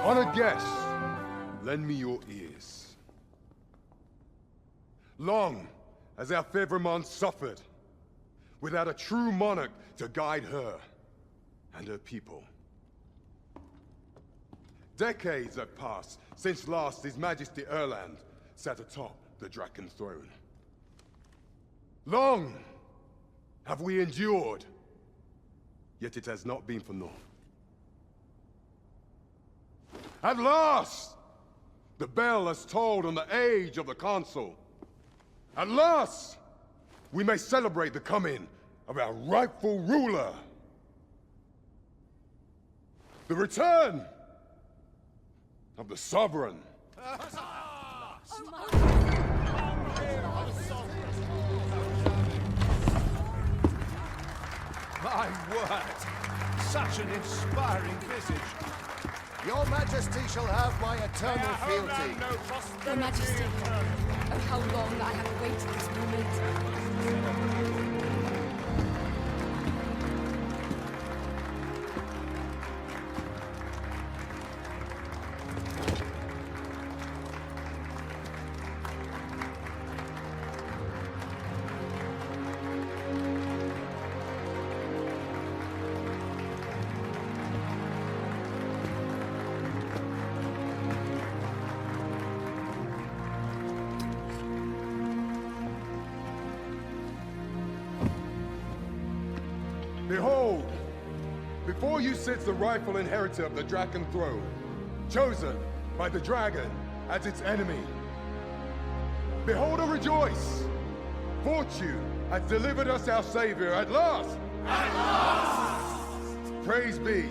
Honored guests, lend me your ears. Long has our Fevremont suffered, without a true monarch to guide her and her people. Decades have passed since last His Majesty Erland sat atop the Draken throne. Long have we endured, yet it has not been for naught. At last, the bell has tolled on the age of the Consul. At last, we may celebrate the coming of our rightful ruler. The return of the Sovereign. My word! Such an inspiring visage. Your Majesty shall have my eternal fealty. Your Majesty, oh how long I have awaited this moment. Behold, before you sits the rightful inheritor of the Draken throne, chosen by the dragon as its enemy. Behold and rejoice! Fortune has delivered us our savior at last! At last! Praise be,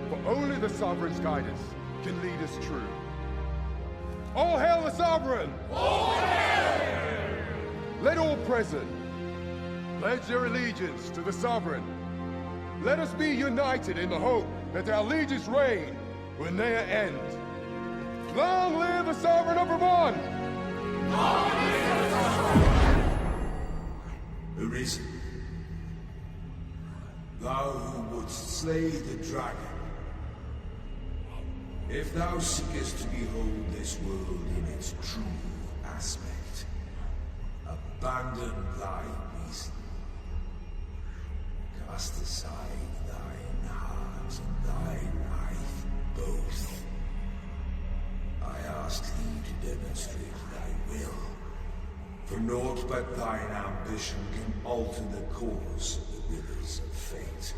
for only the Sovereign's guidance can lead us true. All hail the Sovereign! All hail! Let all present pledge their allegiance to the Sovereign. Let us be united in the hope that our liege's reign will ne'er end. Long live the Sovereign of Vermont! Long live the Sovereign! Arisen, thou who wouldst slay the dragon, if thou seekest to behold this world in its true aspect, abandon thy reason. Cast aside thine heart and thine life both. I ask thee to demonstrate thy will, for naught but thine ambition can alter the course of the rivers of fate.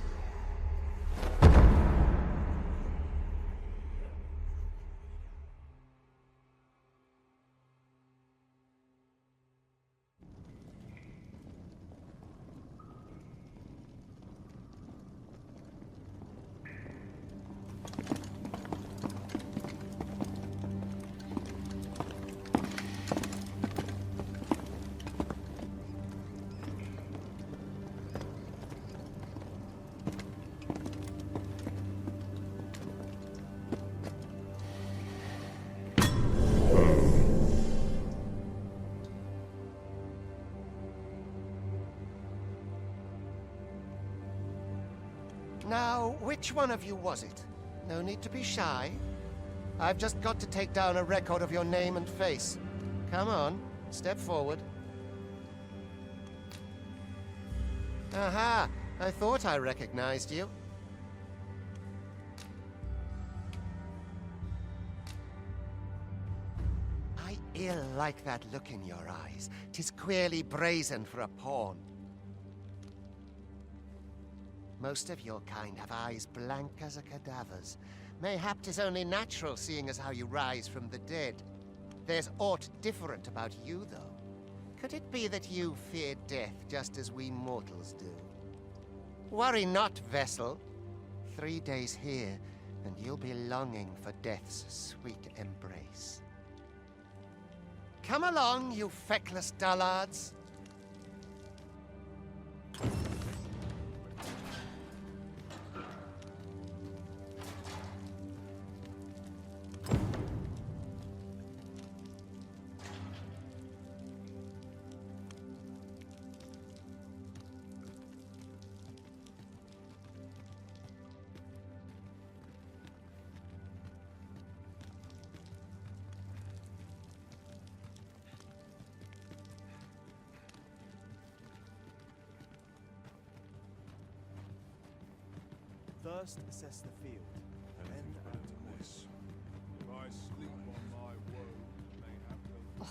Now, which one of you was it? No need to be shy. I've just got to take down a record of your name and face. Come on, step forward. Aha! I thought I recognized you. I ill like that look in your eyes. 'Tis queerly brazen for a pawn. Most of your kind have eyes blank as a cadaver's. Mayhap 'tis only natural, seeing as how you rise from the dead. There's aught different about you, though. Could it be that you fear death just as we mortals do? Worry not, vessel. 3 days here, and you'll be longing for death's sweet embrace. Come along, you feckless dullards. First, assess the field. Then act on this. If I sleep on my woe, mayhap they'll...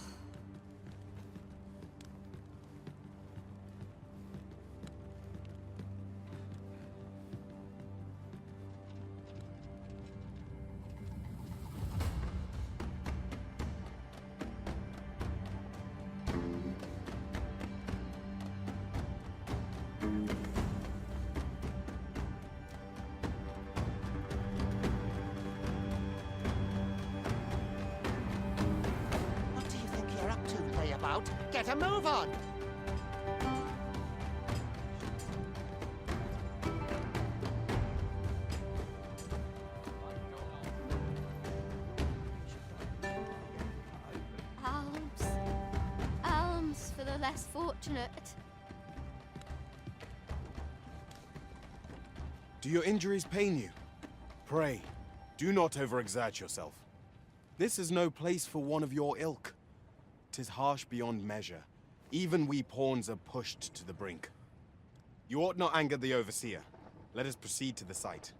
What do you think you're up to, layabout? Get a move on! Alms. Alms for the less fortunate. Do your injuries pain you? Pray, do not overexert yourself. This is no place for one of your ilk. 'Tis harsh beyond measure. Even we pawns are pushed to the brink. You ought not anger the overseer. Let us proceed to the site.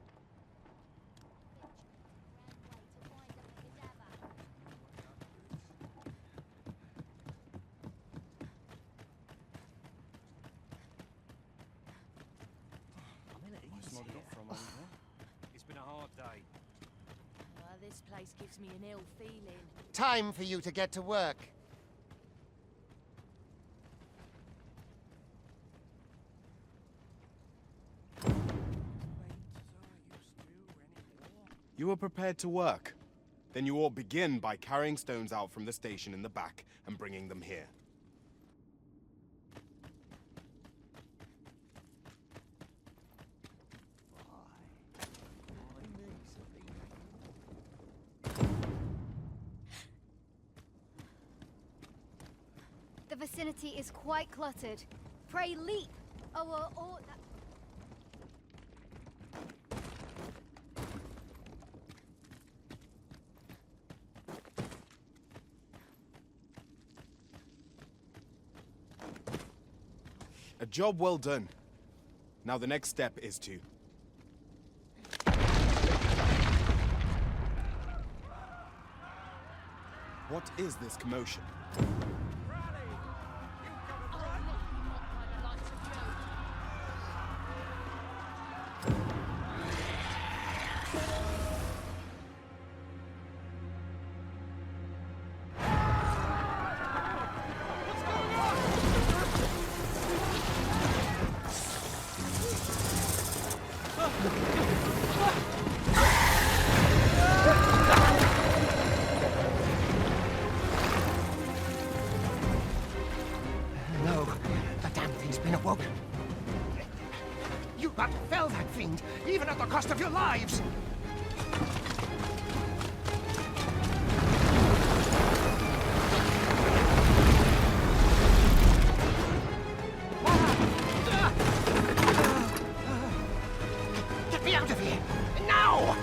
It's been a hard day. Well, this place gives me an ill feeling. Time for you to get to work. You are prepared to work? Then you ought begin by carrying stones out from the station in the back and bringing them here. The vicinity is quite cluttered. Pray leap! or... A job well done. Now the next step is to... What is this commotion? No, the damn thing's been awoken. You got to fell that fiend, even at the cost of your lives! Get me out of here! Now!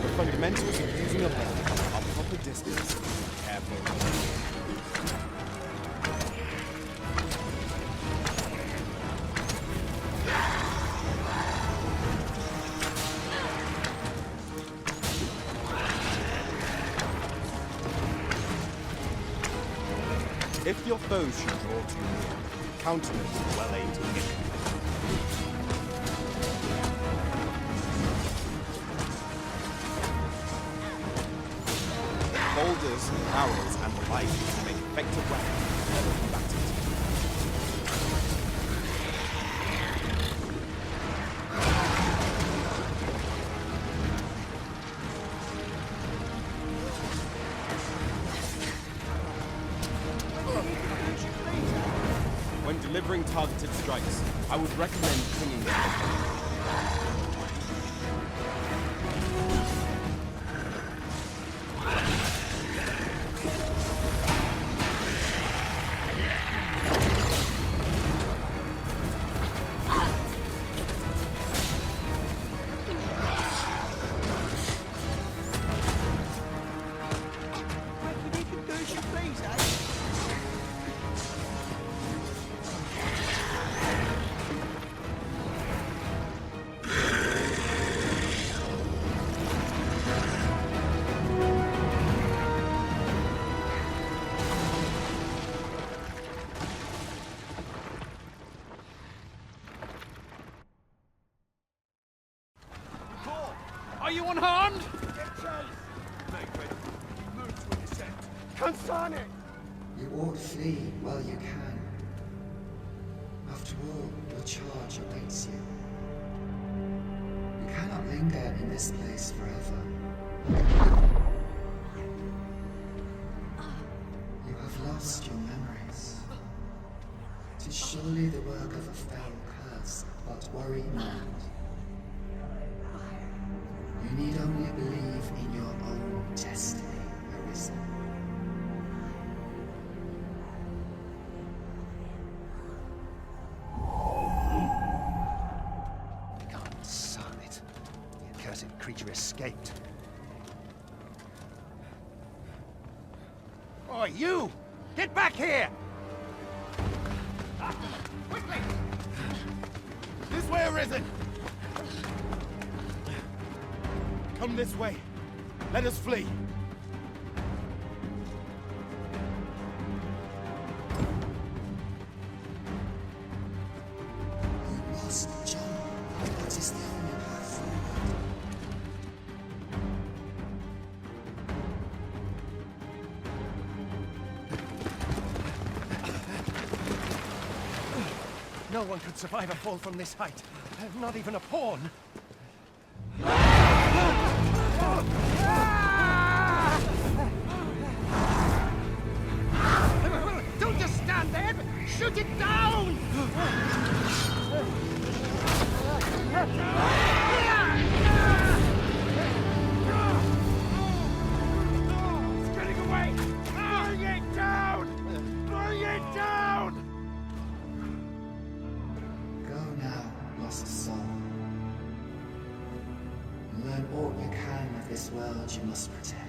The fundamentals of using a bow are proper distance, careful. If your foes should draw too near, counter it with a well-aimed kick. Boulders, arrows, and the like to make effective weapons for other combatants. When delivering targeted strikes, I would recommend pinging them. anyone harmed? Consane! You ought flee while you can. After all, your charge awaits you. You cannot linger in this place forever. You have lost your memories. 'Tis surely the work of a fell curse, but worry not. You need only believe in your own destiny, Arisen. Son it. The accursed creature escaped. Oh, you! Get back here! Quickly! This way, Arisen! Come this way. Let us flee. You must jump. That is the only path forward. No one could survive a fall from this height. Not even a pawn. Don't just stand there! Shoot it down! It's getting away! Bring it down! Bring it down! Go now, lost soul. Learn all you can of this world you must protect.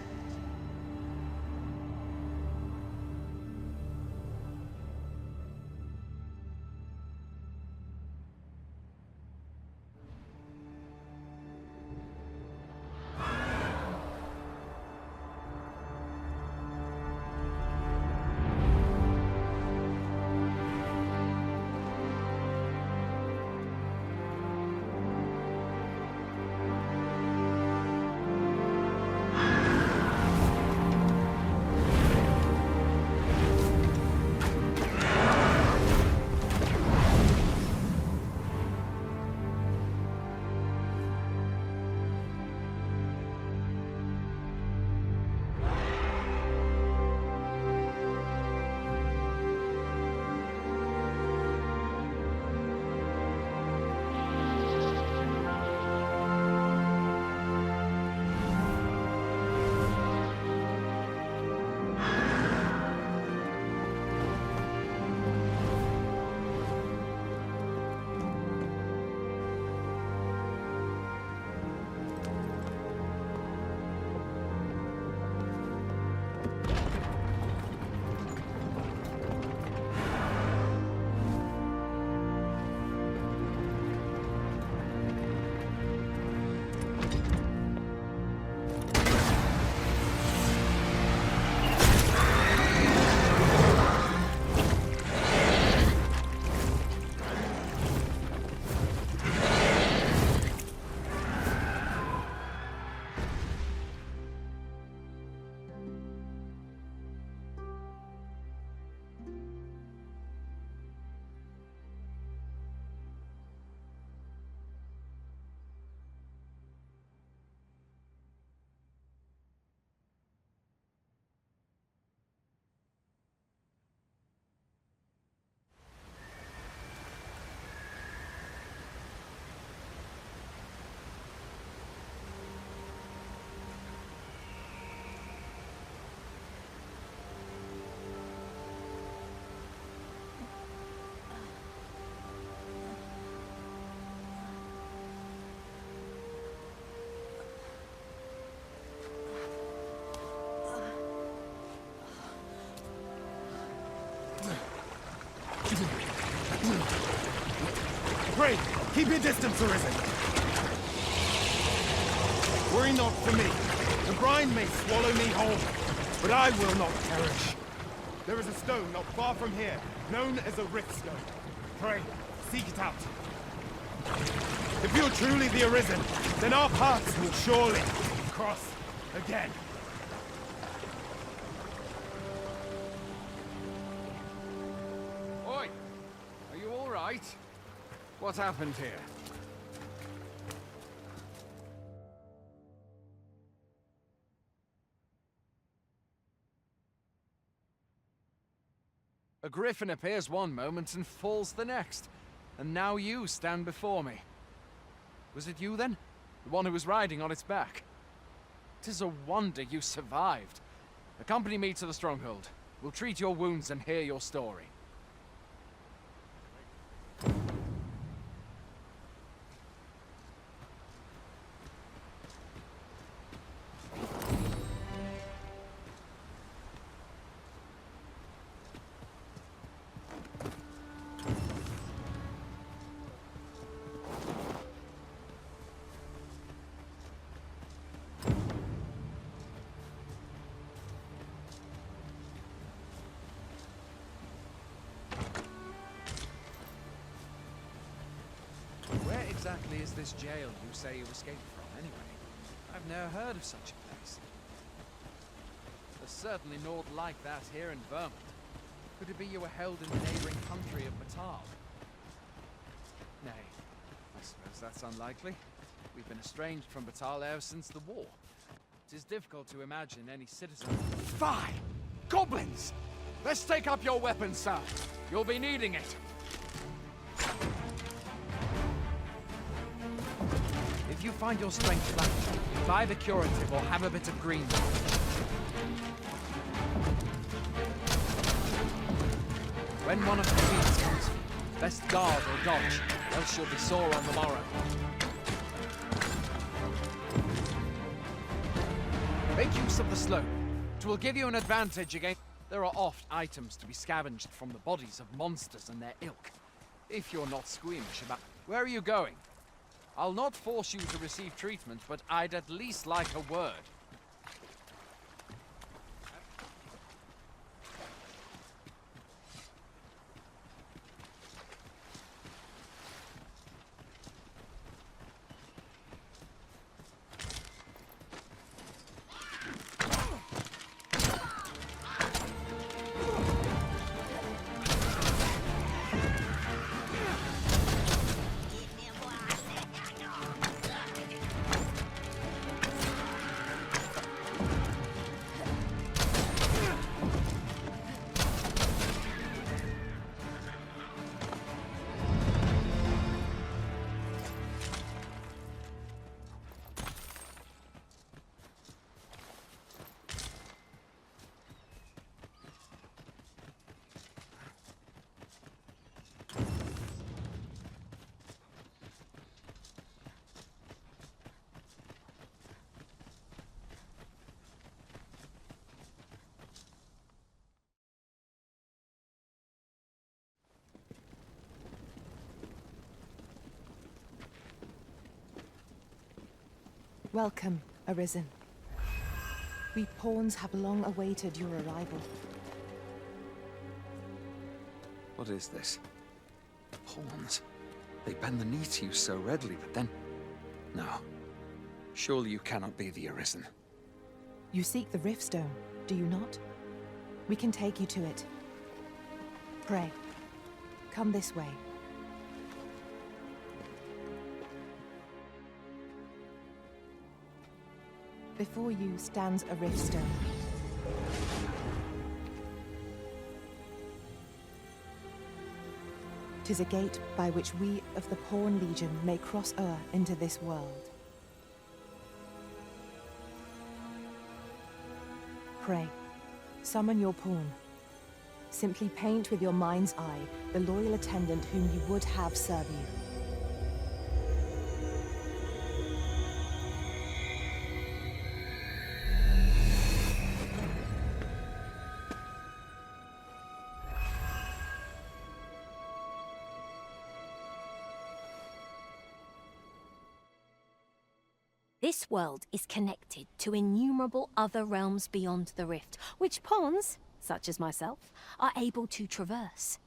Pray, keep your distance, Arisen. Worry not for me. The brine may swallow me whole, but I will not perish. There is a stone not far from here, known as a rift stone. Pray, seek it out. If you're truly the Arisen, then our paths will surely cross again. Oi! Are you all right? What happened here? A griffin appears one moment and falls the next. And now you stand before me. Was it you then? The one who was riding on its back? 'Tis a wonder you survived. Accompany me to the stronghold. We'll treat your wounds and hear your story. Where exactly is this jail you say you escaped from, anyway? I've never heard of such a place. There's certainly naught like that here in Vermont. Could it be you were held in the neighboring country of Batal? Nay, I suppose that's unlikely. We've been estranged from Batal ever since the war. It is difficult to imagine any citizen... Fie! Goblins! Let's take up your weapons, sir. You'll be needing it. If you find your strength flat, buy the curative or have a bit of green. When one of the fiends comes, best guard or dodge, else you'll be sore on the morrow. Make use of the slope. It will give you an advantage against... There are oft items to be scavenged from the bodies of monsters and their ilk. If you're not squeamish about... Where are you going? I'll not force you to receive treatment, but I'd at least like a word. Welcome, Arisen. We pawns have long awaited your arrival. What is this? Pawns? They bend the knee to you so readily, but then... No. Surely you cannot be the Arisen. You seek the Riftstone, do you not? We can take you to it. Pray, come this way. Before you stands a Riftstone. Tis a gate by which we of the Pawn Legion may cross o'er into this world. Pray, summon your pawn. Simply paint with your mind's eye the loyal attendant whom you would have serve you. This world is connected to innumerable other realms beyond the rift, which pawns, such as myself, are able to traverse.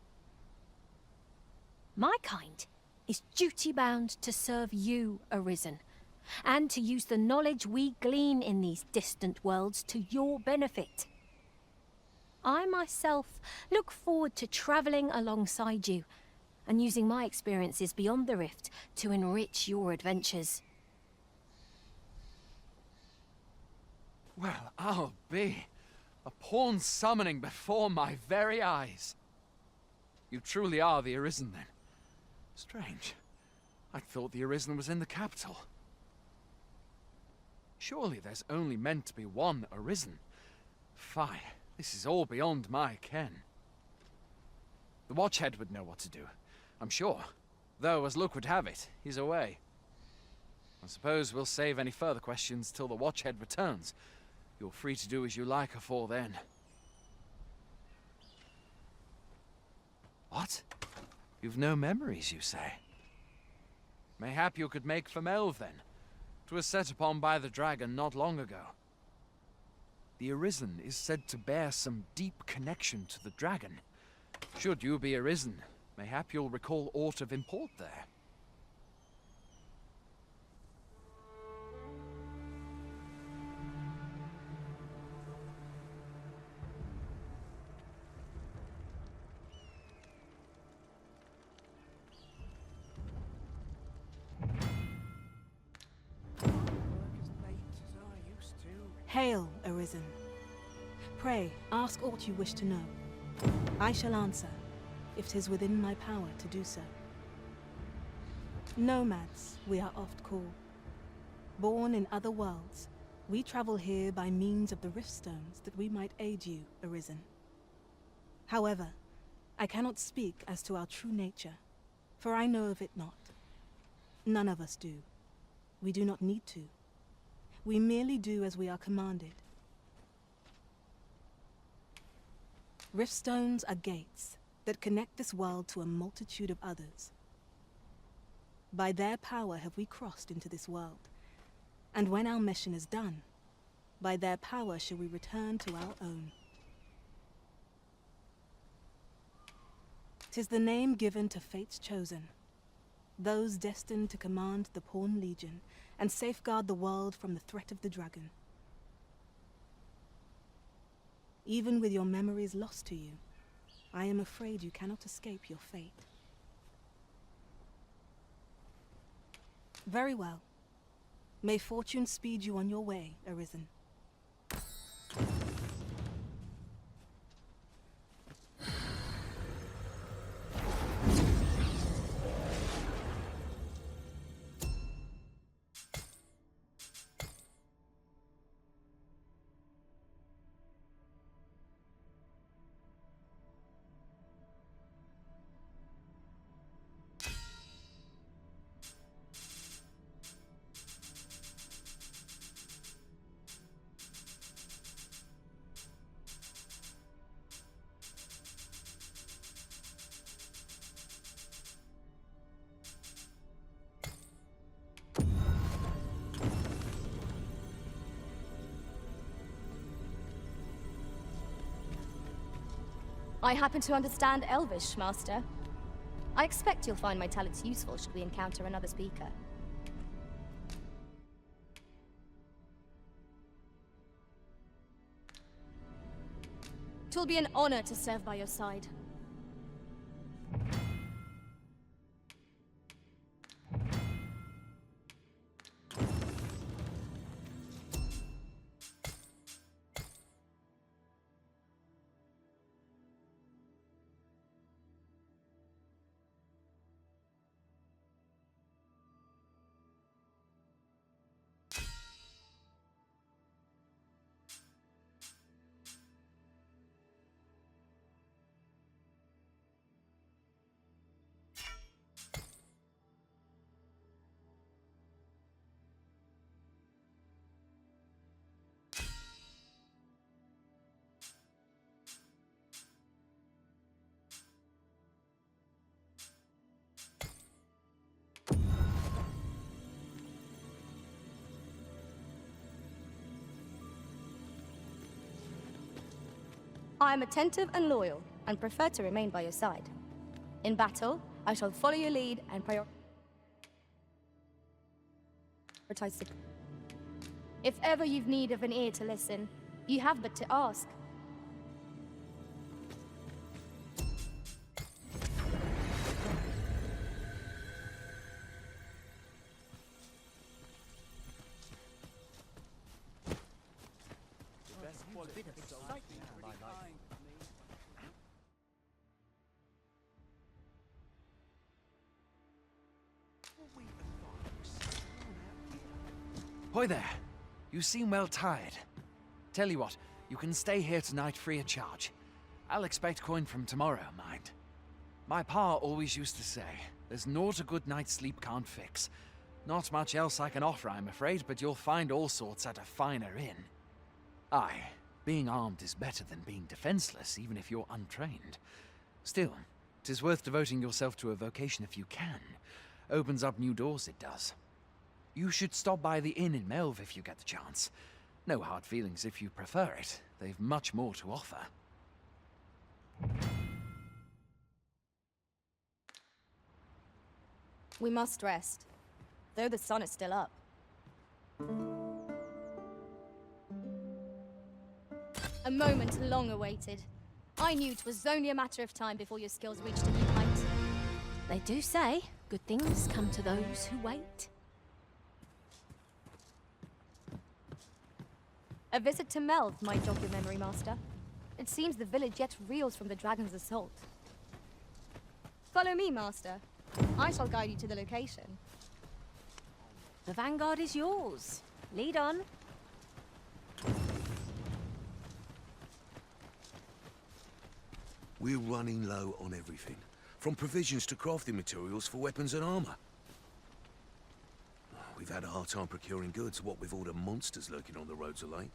My kind is duty-bound to serve you, Arisen, and to use the knowledge we glean in these distant worlds to your benefit. I myself look forward to travelling alongside you and using my experiences beyond the rift to enrich your adventures. Well, I'll be a pawn summoning before my very eyes. You truly are the Arisen, then. Strange. I thought the Arisen was in the capital. Surely there's only meant to be one Arisen. Fie, this is all beyond my ken. The Watchhead would know what to do, I'm sure. Though, as luck would have it, he's away. I suppose we'll save any further questions till the Watchhead returns. You're free to do as you like afore then. What? You've no memories, you say? Mayhap you could make for Melve, then. 'Twas set upon by the dragon not long ago. The Arisen is said to bear some deep connection to the dragon. Should you be Arisen, mayhap you'll recall aught of import there. Hail, Arisen. Pray, ask aught you wish to know. I shall answer, if 'tis within my power to do so. Nomads, we are oft called. Born in other worlds, we travel here by means of the rift stones that we might aid you, Arisen. However, I cannot speak as to our true nature, for I know of it not. None of us do. We do not need to. We merely do as we are commanded. Rift stones are gates that connect this world to a multitude of others. By their power have we crossed into this world, and when our mission is done, by their power shall we return to our own. 'Tis the name given to fate's chosen, those destined to command the Pawn Legion and safeguard the world from the threat of the dragon. Even with your memories lost to you, I am afraid you cannot escape your fate. Very well. May fortune speed you on your way, Arisen. I happen to understand Elvish, Master. I expect you'll find my talents useful should we encounter another speaker. 'Twill be an honor to serve by your side. I am attentive and loyal, and prefer to remain by your side. In battle, I shall follow your lead and prioritize. but I sup- If ever you've need of an ear to listen, you have but to ask. Hoy there. You seem well tired. Tell you what, you can stay here tonight free of charge. I'll expect coin from tomorrow, mind. My pa always used to say, there's naught a good night's sleep can't fix. Not much else I can offer, I'm afraid, but you'll find all sorts at a finer inn. Aye, being armed is better than being defenseless, even if you're untrained. Still, 'tis worth devoting yourself to a vocation if you can. Opens up new doors, it does. You should stop by the inn in Melve if you get the chance. No hard feelings if you prefer it. They've much more to offer. We must rest, though the sun is still up. A moment long awaited. I knew 'twas only a matter of time before your skills reached a new height. They do say good things come to those who wait. A visit to Melve might jog your memory, Master. It seems the village yet reels from the dragon's assault. Follow me, Master. I shall guide you to the location. The vanguard is yours. Lead on. We're running low on everything, from provisions to crafting materials for weapons and armor. We've had a hard time procuring goods, what with all the monsters lurking on the roads of late.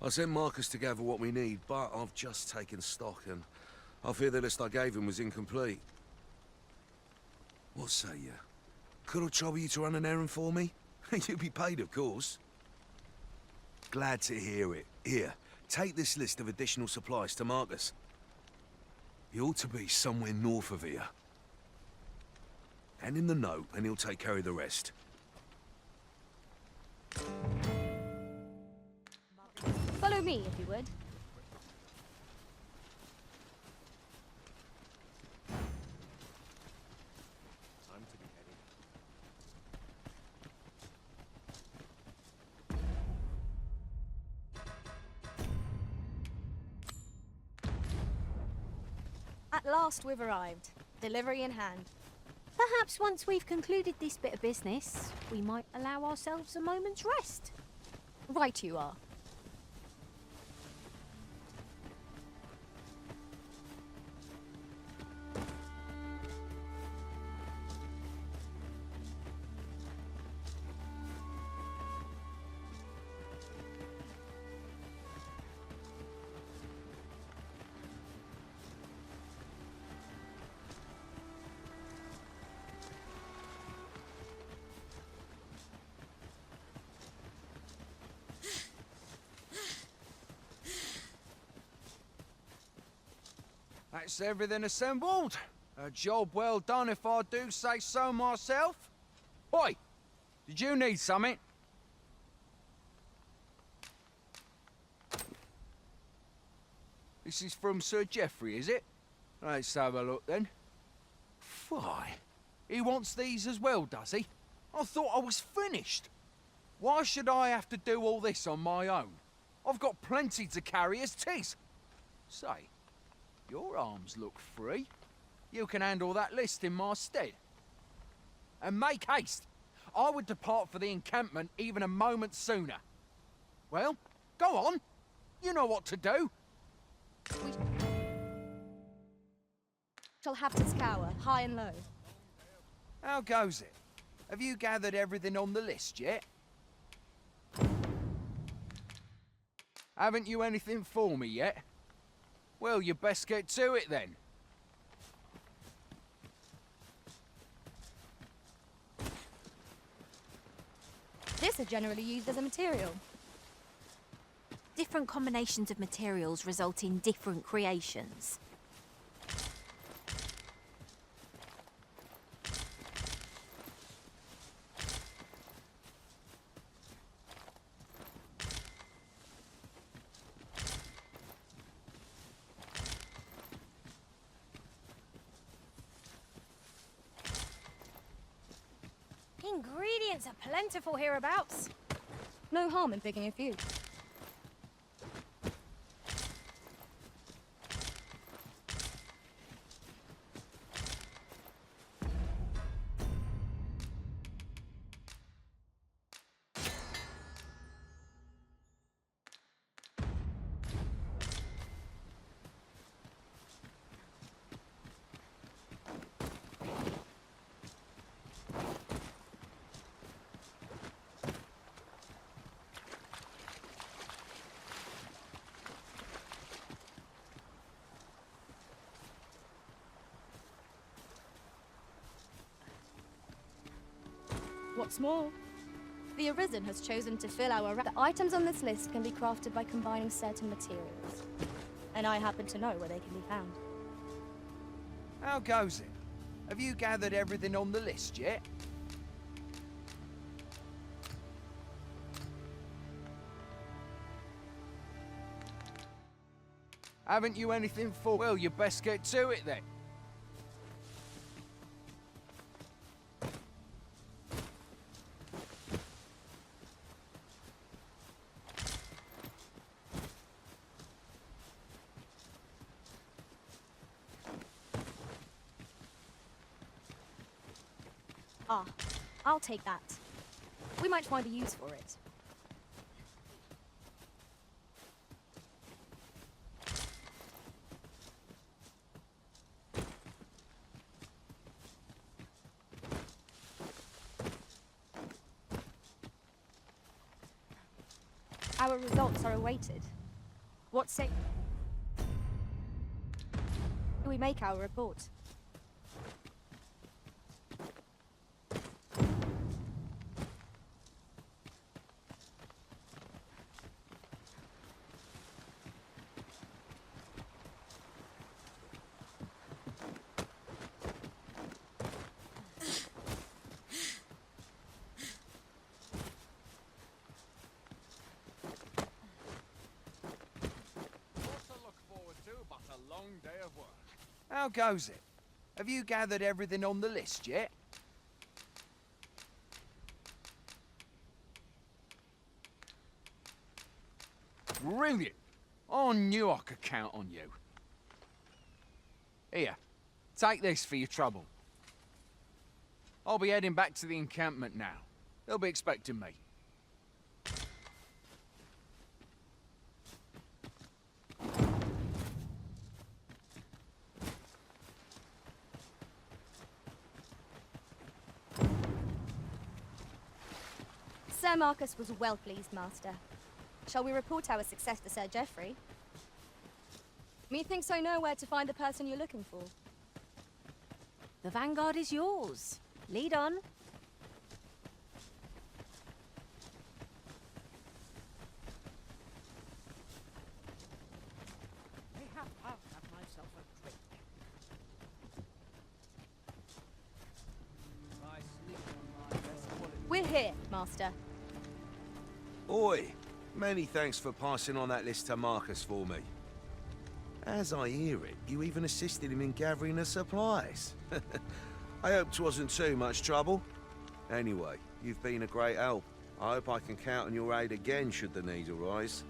I sent Marcus to gather what we need, but I've just taken stock and I fear the list I gave him was incomplete. What say you? Could I trouble you to run an errand for me? You'll be paid, of course. Glad to hear it. Here, take this list of additional supplies to Marcus. He ought to be somewhere north of here. Hand him the note and he'll take care of the rest. Follow me, if you would. Time to be heading. At last we've arrived. Delivery in hand. Perhaps once we've concluded this bit of business, we might allow ourselves a moment's rest. Right you are. That's everything assembled. A job well done if I do say so myself. Oi! Did you need something? This is from Sir Geoffrey, is it? Let's have a look then. Fie. He wants these as well, does he? I thought I was finished. Why should I have to do all this on my own? I've got plenty to carry as 'tis. Say, your arms look free. You can handle that list in my stead. And make haste. I would depart for the encampment even a moment sooner. Well, go on. You know what to do. We shall have to scour, high and low. How goes it? Have you gathered everything on the list yet? Haven't you anything for me yet? Well, you best get to it then. This is generally used as a material. Different combinations of materials result in different creations. Ingredients are plentiful hereabouts. No harm in picking a few. What's more, the Arisen has chosen to fill our... The items on this list can be crafted by combining certain materials. And I happen to know where they can be found. How goes it? Have you gathered everything on the list yet? Haven't you anything for... Well, you best get to it then. Ah, I'll take that. We might find a use for it. Our results are awaited. What say we make our report? How goes it? Have you gathered everything on the list yet? Brilliant! I knew I could count on you. Here, take this for your trouble. I'll be heading back to the encampment now. They'll be expecting me. Sir Marcus was well pleased, Master. Shall we report our success to Sir Geoffrey? Methinks I know where to find the person you're looking for. The vanguard is yours. Lead on. I'll have myself a drink. I sleep on my best quality. We're here, Master. Oi! Many thanks for passing on that list to Marcus for me. As I hear it, you even assisted him in gathering the supplies. I hope 'twasn't too much trouble. Anyway, you've been a great help. I hope I can count on your aid again should the need arise.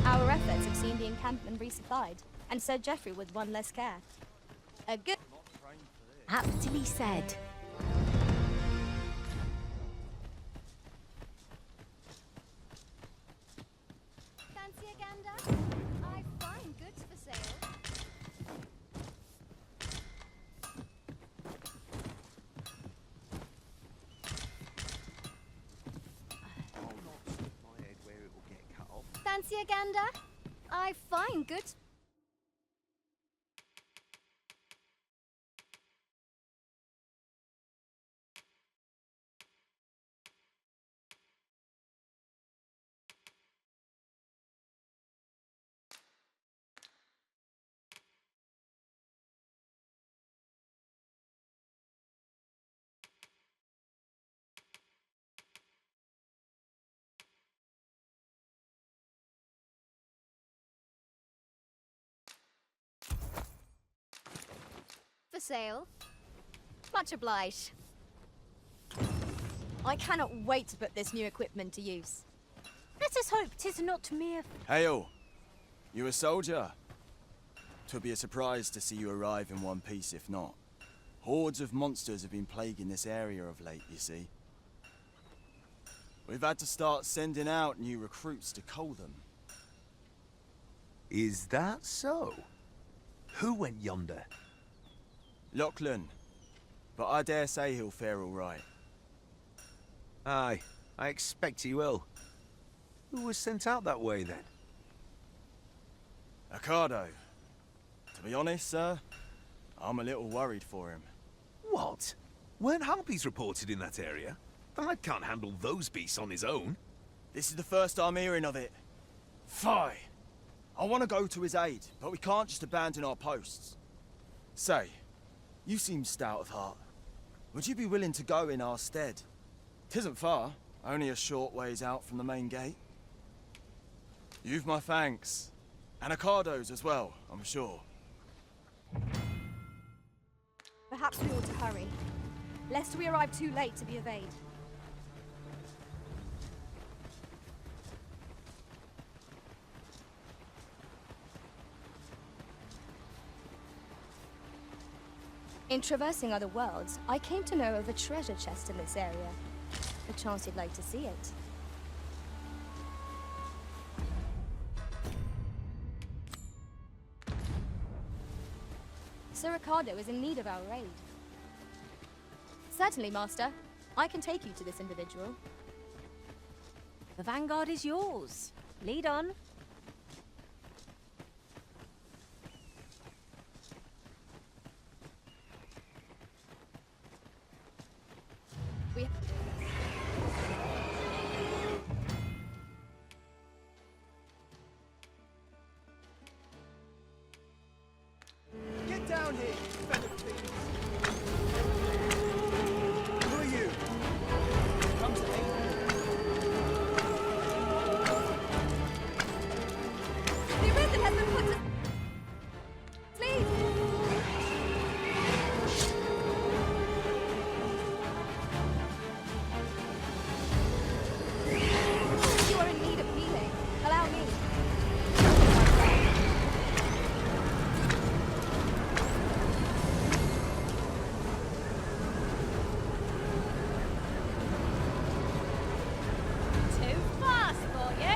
Our efforts have seen the encampment resupplied, and Sir Geoffrey with one less care. A good... Aptly said. Fancy a gander? I find goods for sale. I'll not stick my head where it will get cut off. Fancy a gander? I find goods. For sale. Much obliged. I cannot wait to put this new equipment to use. Let us hope 'tis not mere... Hail! You a soldier? 'Twould be a surprise to see you arrive in one piece, if not. Hordes of monsters have been plaguing this area of late, you see. We've had to start sending out new recruits to cull them. Is that so? Who went yonder? Lachlan. But I dare say he'll fare all right. Aye, I expect he will. Who was sent out that way, then? Ocado. To be honest, sir, I'm a little worried for him. What? Weren't harpies reported in that area? The lad can't handle those beasts on his own. This is the first I'm hearing of it. Fie! I want to go to his aid, but we can't just abandon our posts. Say, you seem stout of heart. Would you be willing to go in our stead? 'Tisn't far, only a short ways out from the main gate. You've my thanks. And Ocado's as well, I'm sure. Perhaps we ought to hurry, lest we arrive too late to be of aid. In traversing other worlds, I came to know of a treasure chest in this area. A chance you'd like to see it. Sir Ricardo is in need of our aid. Certainly, Master. I can take you to this individual. The vanguard is yours. Lead on. We... Get down here, feather thieves! Who are you? Come to aid. The Arisen has been put to sleep! You are in need of healing. Allow me. Too fast for you.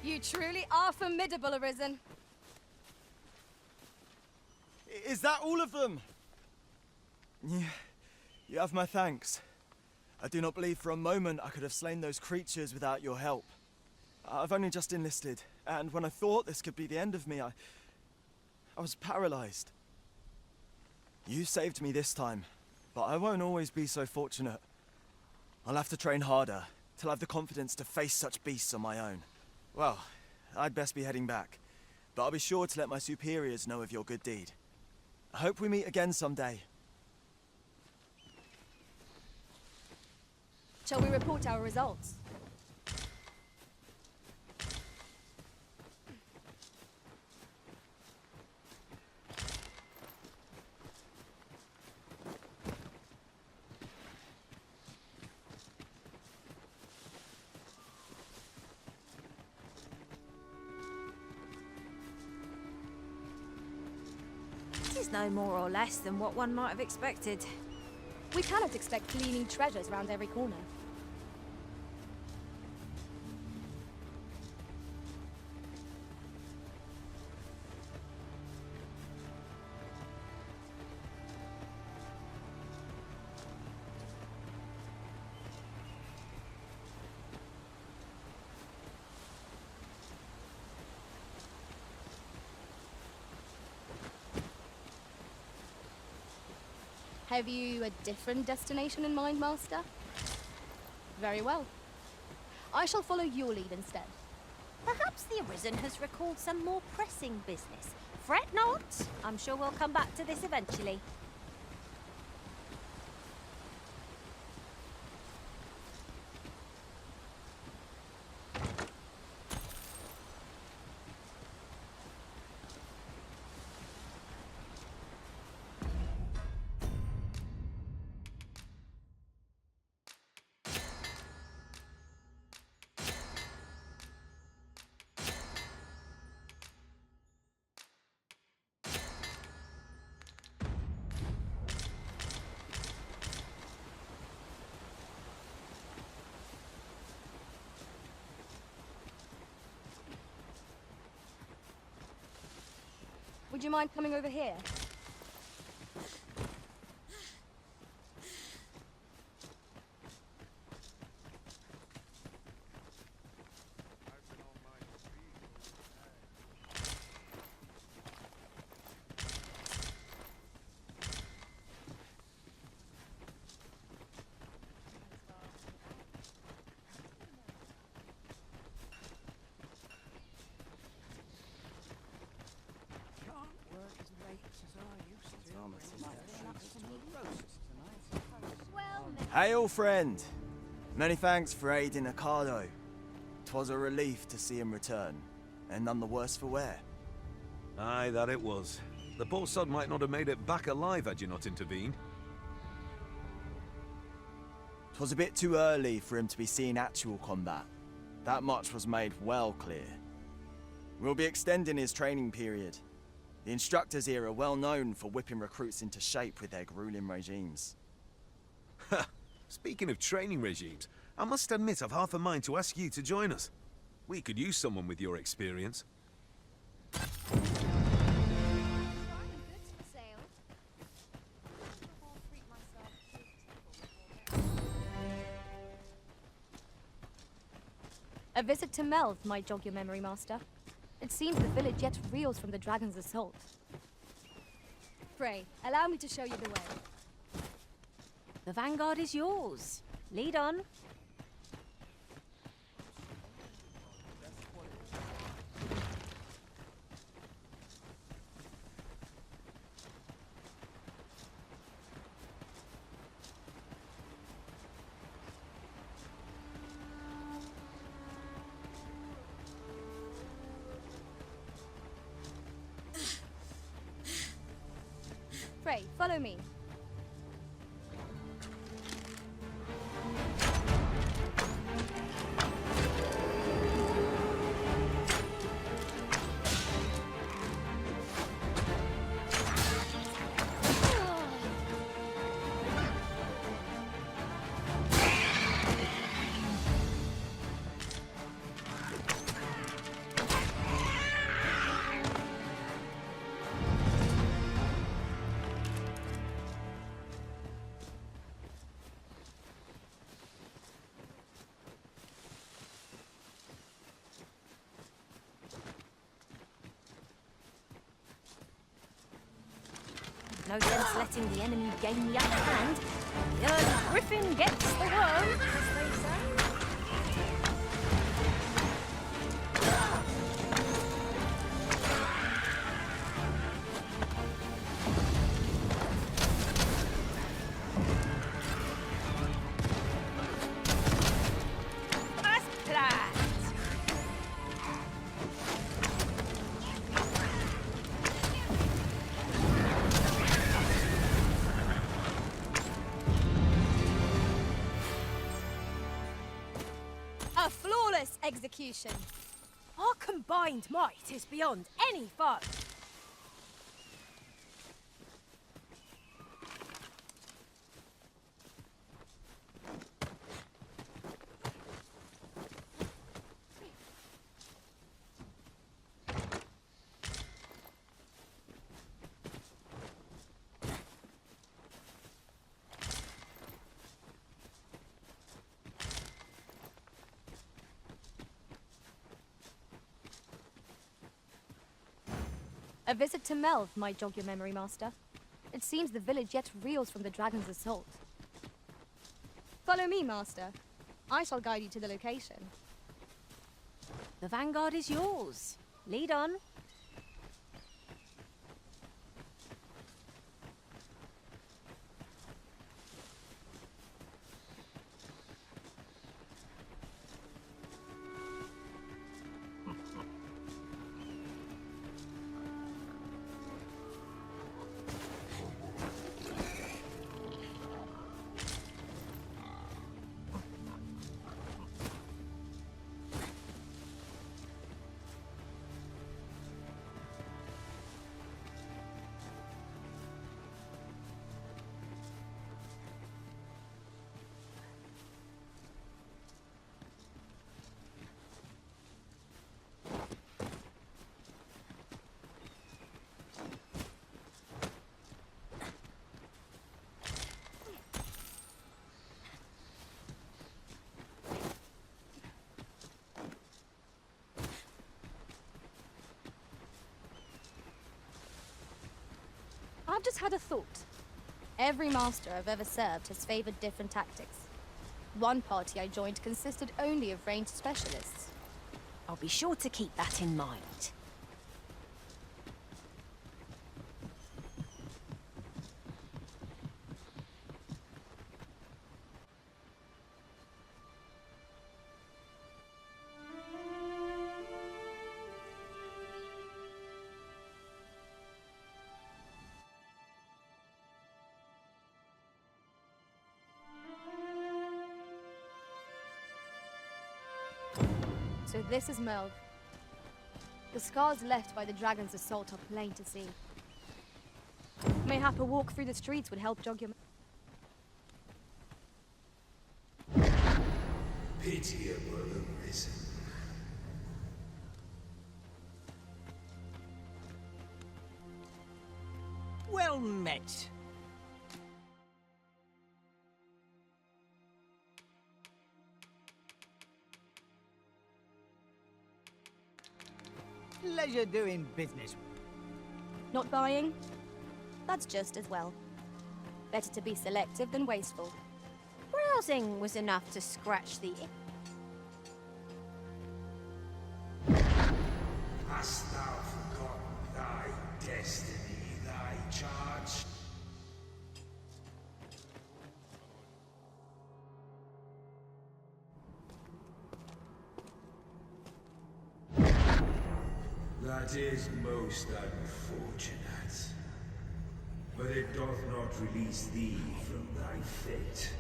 You truly are formidable, Arisen. Is that all of them? Yeah, you have my thanks. I do not believe for a moment I could have slain those creatures without your help. I've only just enlisted, and when I thought this could be the end of me, I was paralyzed. You saved me this time, but I won't always be so fortunate. I'll have to train harder, till I have the confidence to face such beasts on my own. Well, I'd best be heading back, but I'll be sure to let my superiors know of your good deed. I hope we meet again someday. Shall we report our results? It is no more or less than what one might have expected. We cannot expect gleaming treasures round every corner. Have you a different destination in mind, Master? Very well. I shall follow your lead instead. Perhaps the Arisen has recalled some more pressing business. Fret not. I'm sure we'll come back to this eventually. Would you mind coming over here? Hail, friend! Many thanks for aiding Ocado. 'Twas a relief to see him return, and none the worse for wear. Aye, that it was. The poor sod might not have made it back alive had you not intervened. 'Twas a bit too early for him to be seeing actual combat. That much was made well clear. We'll be extending his training period. The instructors here are well known for whipping recruits into shape with their grueling regimes. Ha! Speaking of training regimes, I must admit I've half a mind to ask you to join us. We could use someone with your experience. A visit to Melv might jog your memory, Master. It seems the village yet reels from the dragon's assault. Pray, allow me to show you the way. The vanguard is yours. Lead on. Pray, follow me. No sense letting the enemy gain the upper hand. The early griffin gets the worm, as they say. A flawless execution. Our combined might is beyond any foe. A visit to Melv might jog your memory, Master. It seems the village yet reels from the dragon's assault. Follow me, Master. I shall guide you to the location. The vanguard is yours. Lead on. I've just had a thought. Every master I've ever served has favored different tactics. One party I joined consisted only of ranged specialists. I'll be sure to keep that in mind. So this is Melv. The scars left by the dragon's assault are plain to see. Mayhap a walk through the streets would help jog your... Pitiable arisen. Well met. Pleasure doing business. Not buying? That's just as well. Better to be selective than wasteful. Browsing was enough to scratch the itch. Hast thou forgotten thy destiny, thy charge? That is most unfortunate. But it doth not release thee from thy fate.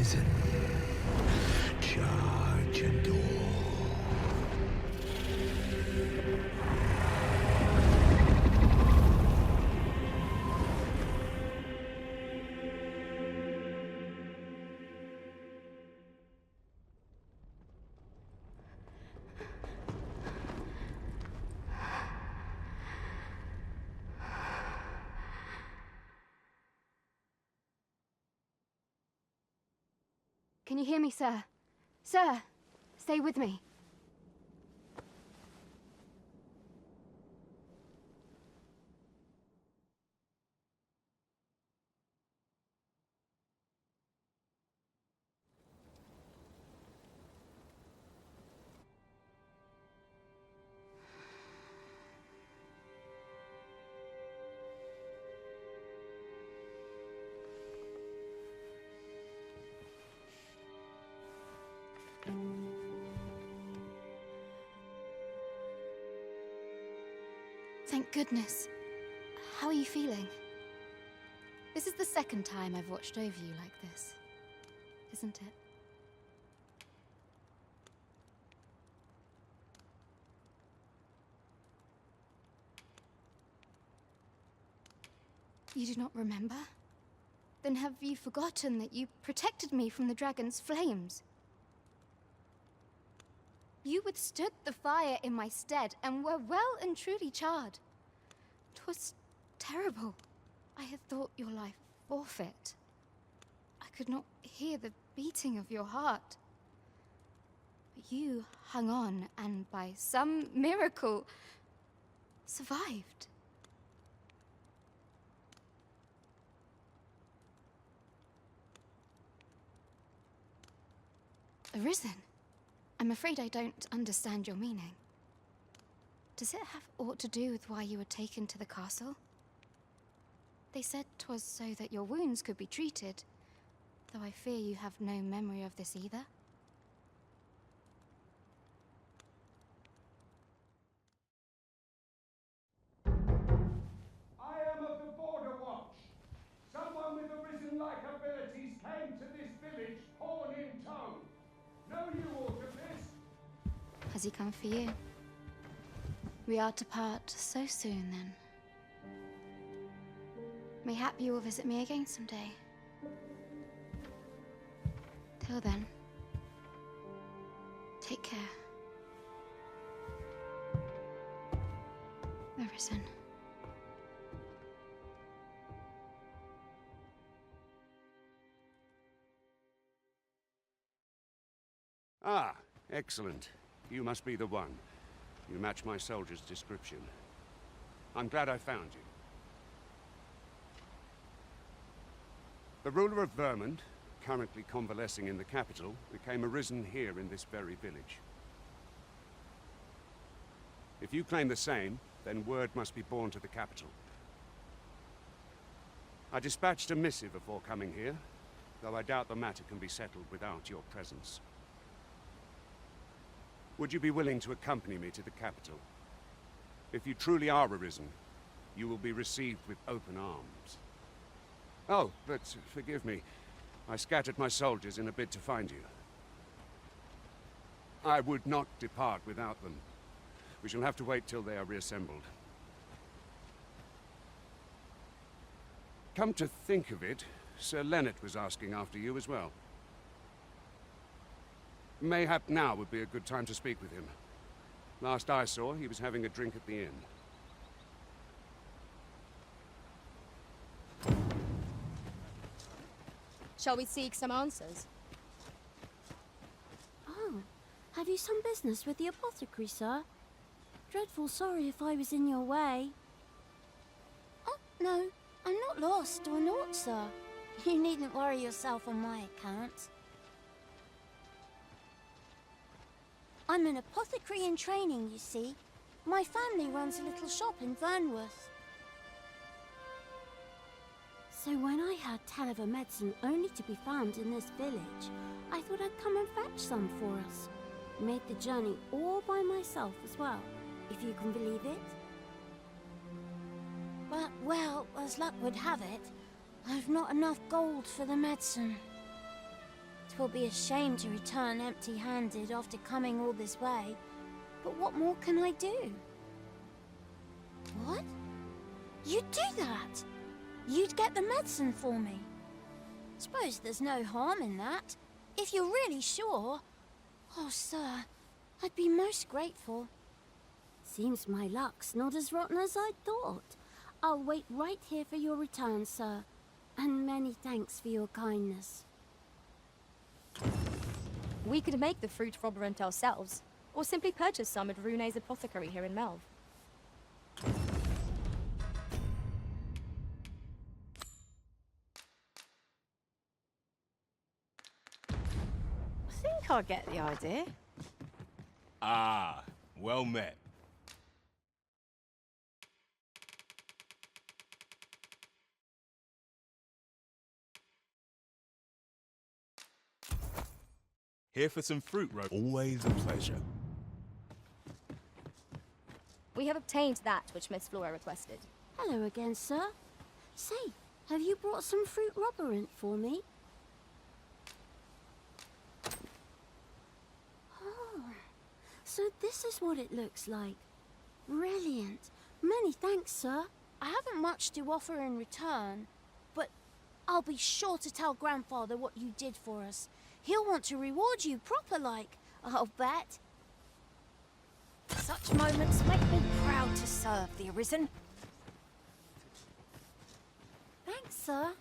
arisen. Charge and all. Can you hear me, sir? Sir, stay with me. Thank goodness. How are you feeling? This is the second time I've watched over you like this, isn't it? You do not remember? Then have you forgotten that you protected me from the dragon's flames? You withstood the fire in my stead and were well and truly charred. 'Twas terrible. I had thought your life forfeit. I could not hear the beating of your heart. But you hung on and by some miracle survived. Arisen? I'm afraid I don't understand your meaning. Does it have aught to do with why you were taken to the castle? They said 'twas so that your wounds could be treated, though I fear you have no memory of this either. I am of the Border Watch. Someone with Arisen-like abilities came to this village, horn in tow. Know you aught of this? Has he come for you? We are to part so soon, then. Mayhap you will visit me again someday. Till then, take care. Arisen. Ah, excellent. You must be the one. You match my soldier's description. I'm glad I found you. The ruler of Vermont, currently convalescing in the capital, became arisen here in this very village. If you claim the same, then word must be borne to the capital. I dispatched a missive before coming here, though I doubt the matter can be settled without your presence. Would you be willing to accompany me to the capital? If you truly are arisen, you will be received with open arms. Oh, but forgive me. I scattered my soldiers in a bid to find you. I would not depart without them. We shall have to wait till they are reassembled. Come to think of it, Sir Leonard was asking after you as well. Mayhap now would be a good time to speak with him. Last I saw, he was having a drink at the inn. Shall we seek some answers? Oh, have you some business with the apothecary, sir? Dreadful sorry if I was in your way. Oh, no, I'm not lost or naught, sir. You needn't worry yourself on my account. I'm an apothecary in training, you see. My family runs a little shop in Vernworth. So when I heard tell of a medicine only to be found in this village, I thought I'd come and fetch some for us. Made the journey all by myself as well, if you can believe it. But, well, as luck would have it, I've not enough gold for the medicine. 'twill be a shame to return empty-handed after coming all this way. But what more can I do? What? You'd do that? You'd get the medicine for me? Suppose there's no harm in that. If you're really sure. Oh, sir, I'd be most grateful. Seems my luck's not as rotten as I thought. I'll wait right here for your return, sir. And many thanks for your kindness. We could make the fruit robberant ourselves, or simply purchase some at Rune's apothecary here in Melv. I think I get the idea. Ah, well met. Here for some fruit rope. Always a pleasure. We have obtained that which Miss Flora requested. Hello again, sir. Say, have you brought some fruit robberant for me? Oh, so this is what it looks like. Brilliant. Many thanks, sir. I haven't much to offer in return, but I'll be sure to tell Grandfather what you did for us. He'll want to reward you proper-like, I'll bet. Such moments make me proud to serve the Arisen. Thanks, sir.